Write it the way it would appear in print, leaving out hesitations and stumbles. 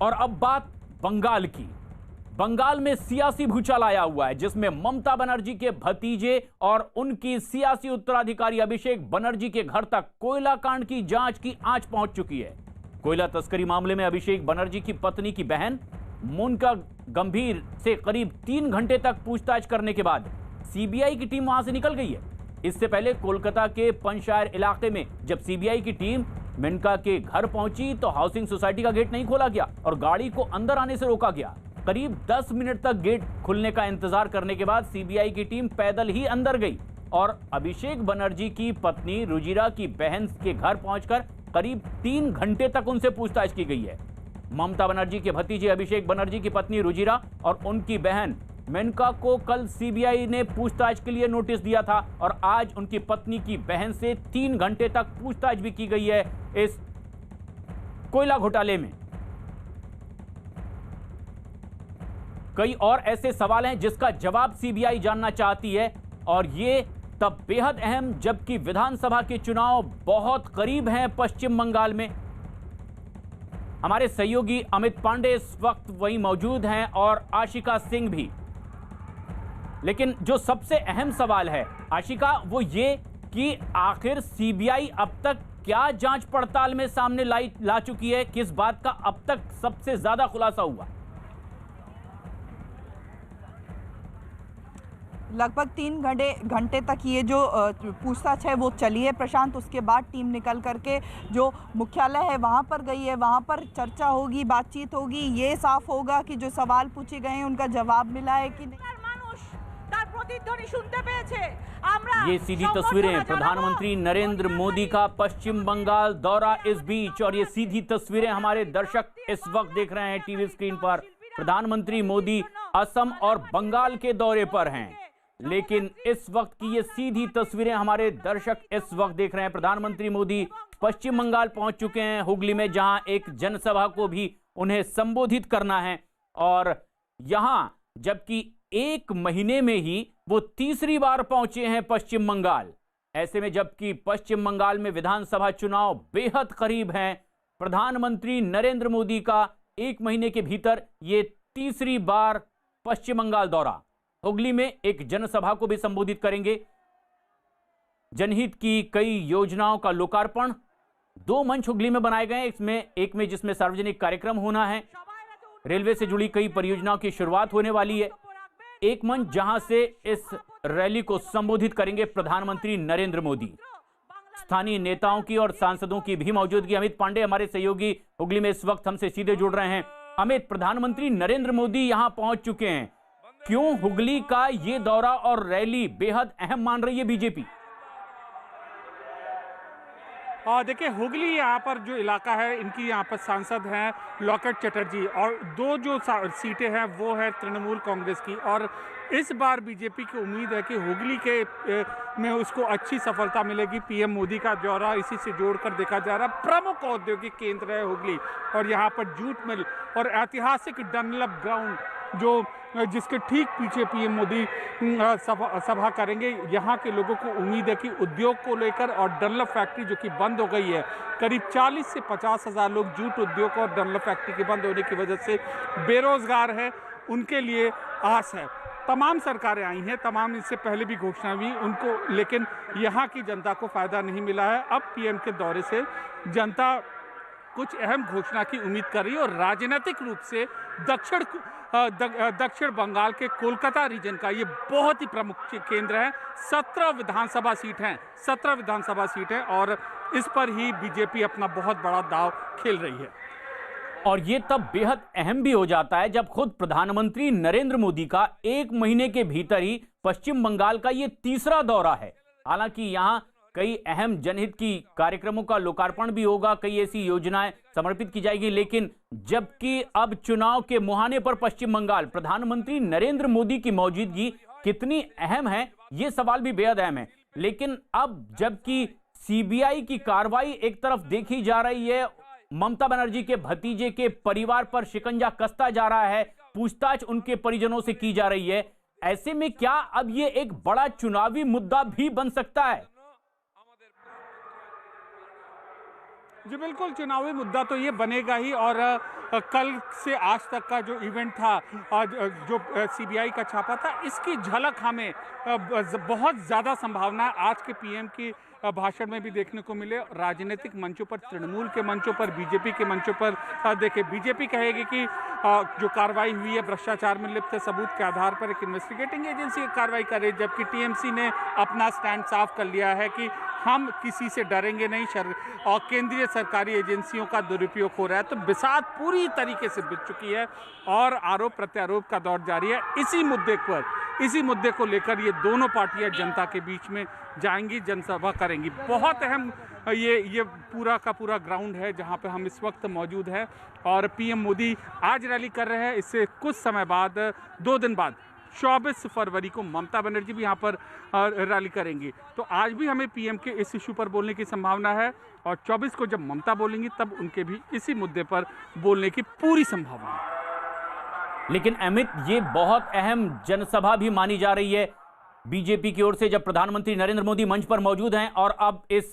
और अब बात बंगाल की। बंगाल में सियासी भूचाल आया हुआ है, जिसमें ममता बनर्जी के भतीजे और उनकी सियासी उत्तराधिकारी अभिषेक बनर्जी के घर तक कोयला कांड की जांच की आंच पहुंच चुकी है। कोयला तस्करी मामले में अभिषेक बनर्जी की पत्नी की बहन मोनिका गंभीर से करीब 3 घंटे तक पूछताछ करने के बाद सीबीआई की टीम वहां से निकल गई है। इससे पहले कोलकाता के पंचायर इलाके में जब सीबीआई की टीम मोनिका के घर पहुंची तो हाउसिंग सोसाइटी का गेट नहीं खोला गया और गाड़ी को अंदर आने से रोका गया। करीब 10 मिनट तक गेट खुलने का इंतजार करने के बाद सीबीआई की टीम पैदल ही अंदर गई और अभिषेक बनर्जी की पत्नी रुजिरा की बहन के घर पहुंचकर करीब 3 घंटे तक उनसे पूछताछ की गई है। ममता बनर्जी के भतीजे अभिषेक बनर्जी की पत्नी रुजिरा और उनकी बहन मोनिका को कल सीबीआई ने पूछताछ के लिए नोटिस दिया था और आज उनकी पत्नी की बहन से 3 घंटे तक पूछताछ भी की गई है इस कोयला घोटाले में। कई और ऐसे सवाल हैं जिसका जवाब सीबीआई जानना चाहती है और ये तब बेहद अहम जबकि विधानसभा के चुनाव बहुत करीब हैं पश्चिम बंगाल में। हमारे सहयोगी अमित पांडे इस वक्त वहीं मौजूद हैं और आशिका सिंह भी। लेकिन जो सबसे अहम सवाल है आशिका, वो ये कि आखिर सीबीआई अब तक क्या जांच पड़ताल में सामने ला चुकी है, किस बात का अब तक सबसे ज्यादा खुलासा हुआ? लगभग 3 घंटे तक ये जो पूछताछ है वो चली है प्रशांत। उसके बाद टीम निकल करके जो मुख्यालय है वहाँ पर गई है, वहाँ पर चर्चा होगी, बातचीत होगी, ये साफ होगा कि जो सवाल पूछे गए हैं उनका जवाब मिला है कि नहीं। ये सीधी तस्वीरें प्रधानमंत्री नरेंद्र मोदी का पश्चिम बंगाल दौरा इस बीच, और ये सीधी तस्वीरें हमारे दर्शक इस वक्त देख रहे हैं टीवी स्क्रीन पर। प्रधानमंत्री मोदी असम और बंगाल के दौरे पर हैं, लेकिन इस वक्त की ये सीधी तस्वीरें हमारे दर्शक इस वक्त देख रहे हैं। प्रधानमंत्री मोदी पश्चिम बंगाल पहुंच चुके हैं, हुगली में, जहां एक जनसभा को भी उन्हें संबोधित करना है। और यहां जबकि 1 महीने में ही वो तीसरी बार पहुंचे हैं पश्चिम बंगाल। ऐसे में जबकि पश्चिम बंगाल में विधानसभा चुनाव बेहद करीब हैं, प्रधानमंत्री नरेंद्र मोदी का 1 महीने के भीतर ये तीसरी बार पश्चिम बंगाल दौरा। हुगली में एक जनसभा को भी संबोधित करेंगे। जनहित की कई योजनाओं का लोकार्पण, 2 मंच हुगली में बनाए गए, इसमें एक में जिसमें सार्वजनिक कार्यक्रम होना है। रेलवे से जुड़ी कई परियोजनाओं की शुरुआत होने वाली है। एक मंच जहां से इस रैली को संबोधित करेंगे प्रधानमंत्री नरेंद्र मोदी। स्थानीय नेताओं की और सांसदों की भी मौजूदगी। अमित पांडे हमारे सहयोगी हुगली में इस वक्त हमसे सीधे जुड़ रहे हैं। अमित, प्रधानमंत्री नरेंद्र मोदी यहां पहुंच चुके हैं, क्यों हुगली का ये दौरा और रैली बेहद अहम मान रही है बीजेपी? देखिए, हुगली यहाँ पर जो इलाका है, इनकी यहाँ पर सांसद हैं लॉकेट चटर्जी, और 2 जो सीटें हैं वो है तृणमूल कांग्रेस की। और इस बार बीजेपी की उम्मीद है कि हुगली के में उसको अच्छी सफलता मिलेगी। पीएम मोदी का दौरा इसी से जोड़कर देखा जा रहा है। प्रमुख औद्योगिक केंद्र है हुगली और यहाँ पर जूट मिल और ऐतिहासिक डनलप ग्राउंड जो जिसके ठीक पीछे पीएम मोदी सभा करेंगे। यहाँ के लोगों को उम्मीद है कि उद्योग को लेकर, और डनलप फैक्ट्री जो कि बंद हो गई है, करीब 40 से 50 हज़ार लोग जूट उद्योग और डनलप फैक्ट्री के बंद होने की वजह से बेरोजगार है, उनके लिए आस है। तमाम सरकारें आई हैं, तमाम इससे पहले भी घोषणा हुई उनको, लेकिन यहाँ की जनता को फायदा नहीं मिला है। अब पीएम के दौरे से जनता कुछ अहम घोषणा की उम्मीद कर रही है और राजनीतिक रूप से दक्षिण बंगाल के कोलकाता रीजन का ये बहुत ही प्रमुख केंद्र है। 17 विधानसभा सीट हैं, 17 विधानसभा सीट हैं और इस पर ही बीजेपी अपना बहुत बड़ा दांव खेल रही है। और ये तब बेहद अहम भी हो जाता है जब खुद प्रधानमंत्री नरेंद्र मोदी का 1 महीने के भीतर ही पश्चिम बंगाल का ये तीसरा दौरा है। हालांकि यहाँ कई अहम जनहित की कार्यक्रमों का लोकार्पण भी होगा, कई ऐसी योजनाएं समर्पित की जाएगी, लेकिन जबकि अब चुनाव के मुहाने पर पश्चिम बंगाल, प्रधानमंत्री नरेंद्र मोदी की मौजूदगी कितनी अहम है, ये सवाल भी बेहद अहम है। लेकिन अब जबकि सीबीआई की कार्रवाई एक तरफ देखी जा रही है, ममता बनर्जी के भतीजे के परिवार पर शिकंजा कसता जा रहा है, पूछताछ उनके परिजनों से की जा रही है, ऐसे में क्या अब ये एक बड़ा चुनावी मुद्दा भी बन सकता है? जी बिल्कुल, चुनावी मुद्दा तो ये बनेगा ही। और कल से आज तक का जो इवेंट था, जो सीबीआई का छापा था, इसकी झलक हमें बहुत ज़्यादा संभावना आज के पीएम की भाषण में भी देखने को मिले। राजनीतिक मंचों पर, तृणमूल के मंचों पर, बीजेपी के मंचों पर देखिए, बीजेपी कहेगी कि जो कार्रवाई हुई है भ्रष्टाचार में लिप्त सबूत के आधार पर एक इन्वेस्टिगेटिंग एजेंसी कार्रवाई करे, जबकि टीएमसी ने अपना स्टैंड साफ कर लिया है कि हम किसी से डरेंगे नहीं और केंद्रीय सरकारी एजेंसियों का दुरुपयोग हो रहा है। तो बिसात पूरी तरीके से बिक चुकी है और आरोप प्रत्यारोप का दौर जारी है। इसी मुद्दे को लेकर ये दोनों पार्टियां जनता के बीच में जाएंगी, जनसभा करेंगी। बहुत अहम ये पूरा का पूरा ग्राउंड है जहां पे हम इस वक्त मौजूद हैं और पीएम मोदी आज रैली कर रहे हैं। इससे कुछ समय बाद, 2 दिन बाद 24 फरवरी को ममता बनर्जी भी यहाँ पर रैली करेंगी। तो आज भी हमें पीएम के इस इशू पर बोलने की संभावना है और 24 को जब ममता बोलेंगी तब उनके भी इसी मुद्दे पर बोलने की पूरी संभावना है। लेकिन अमित, ये बहुत अहम जनसभा भी मानी जा रही है बीजेपी की ओर से, जब प्रधानमंत्री नरेंद्र मोदी मंच पर मौजूद हैं और अब इस